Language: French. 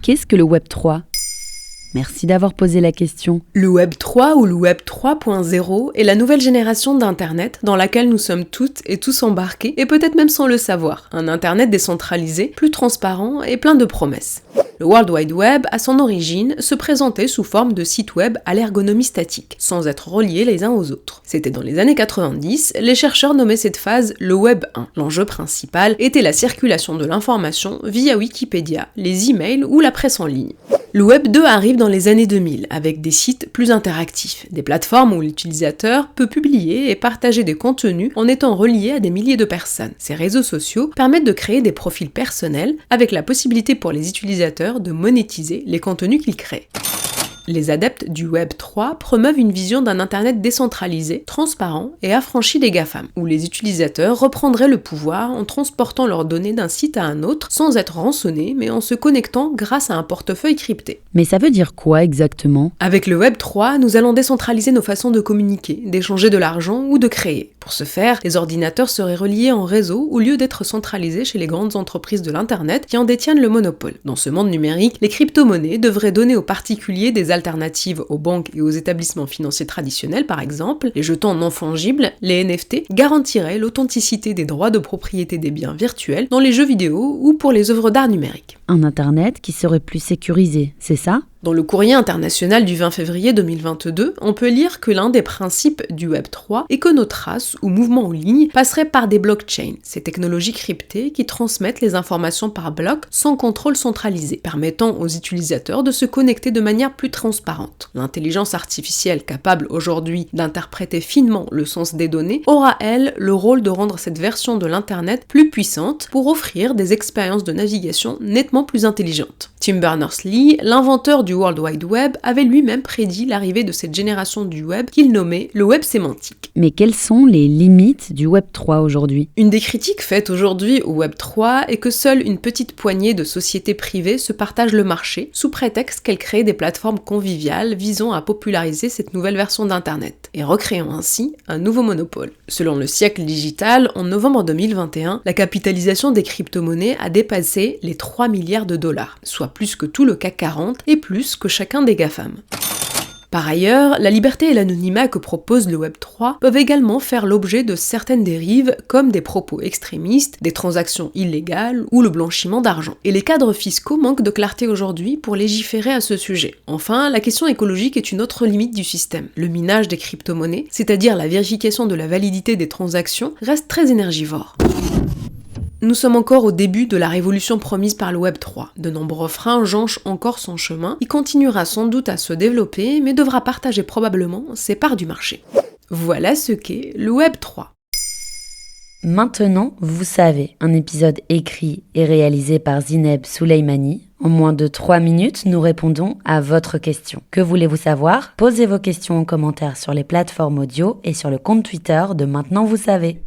Qu'est-ce que le Web 3 ? Merci d'avoir posé la question. Le Web 3 ou le Web 3.0 est la nouvelle génération d'Internet dans laquelle nous sommes toutes et tous embarqués, et peut-être même sans le savoir. Un Internet décentralisé, plus transparent et plein de promesses. Le World Wide Web, à son origine, se présentait sous forme de sites web à l'ergonomie statique, sans être reliés les uns aux autres. C'était dans les années 90, les chercheurs nommaient cette phase le Web 1. L'enjeu principal était la circulation de l'information via Wikipédia, les emails ou la presse en ligne. Le Web 2 arrive dans les années 2000, avec des sites plus interactifs, des plateformes où l'utilisateur peut publier et partager des contenus en étant relié à des milliers de personnes. Ces réseaux sociaux permettent de créer des profils personnels, avec la possibilité pour les utilisateurs de monétiser les contenus qu'ils créent. Les adeptes du Web 3 promeuvent une vision d'un Internet décentralisé, transparent et affranchi des GAFAM, où les utilisateurs reprendraient le pouvoir en transportant leurs données d'un site à un autre sans être rançonnés, mais en se connectant grâce à un portefeuille crypté. Mais ça veut dire quoi exactement ? Avec le Web 3, nous allons décentraliser nos façons de communiquer, d'échanger de l'argent ou de créer. Pour ce faire, les ordinateurs seraient reliés en réseau au lieu d'être centralisés chez les grandes entreprises de l'Internet qui en détiennent le monopole. Dans ce monde numérique, les crypto-monnaies devraient donner aux particuliers des alternatives aux banques et aux établissements financiers traditionnels par exemple. Les jetons non fongibles, les NFT, garantiraient l'authenticité des droits de propriété des biens virtuels dans les jeux vidéo ou pour les œuvres d'art numérique. Un Internet qui serait plus sécurisé, c'est ça ? Dans le courrier international du 20 février 2022, on peut lire que l'un des principes du Web 3 est que nos traces ou mouvements en ligne passeraient par des blockchains, ces technologies cryptées qui transmettent les informations par bloc sans contrôle centralisé, permettant aux utilisateurs de se connecter de manière plus transparente. L'intelligence artificielle capable aujourd'hui d'interpréter finement le sens des données aura, elle, le rôle de rendre cette version de l'Internet plus puissante pour offrir des expériences de navigation nettement plus intelligentes. Tim Berners-Lee, l'inventeur du World Wide Web, avait lui-même prédit l'arrivée de cette génération du web qu'il nommait le web sémantique. Mais quelles sont les limites du Web 3 aujourd'hui ? Une des critiques faites aujourd'hui au Web 3 est que seule une petite poignée de sociétés privées se partagent le marché, sous prétexte qu'elles créent des plateformes conviviales visant à populariser cette nouvelle version d'Internet, et recréant ainsi un nouveau monopole. Selon le siècle digital, en novembre 2021, la capitalisation des crypto-monnaies a dépassé les 3 milliards de dollars, soit plus que tout le CAC 40 et plus que chacun des GAFAM. Par ailleurs, la liberté et l'anonymat que propose le Web 3 peuvent également faire l'objet de certaines dérives comme des propos extrémistes, des transactions illégales ou le blanchiment d'argent. Et les cadres fiscaux manquent de clarté aujourd'hui pour légiférer à ce sujet. Enfin, la question écologique est une autre limite du système. Le minage des crypto-monnaies, c'est-à-dire la vérification de la validité des transactions, reste très énergivore. Nous sommes encore au début de la révolution promise par le Web 3. De nombreux freins jonchent encore son chemin. Il continuera sans doute à se développer, mais devra partager probablement ses parts du marché. Voilà ce qu'est le Web 3. Maintenant, vous savez, un épisode écrit et réalisé par Zineb Souleymani. En moins de 3 minutes, nous répondons à votre question. Que voulez-vous savoir ? Posez vos questions en commentaire sur les plateformes audio et sur le compte Twitter de Maintenant Vous Savez.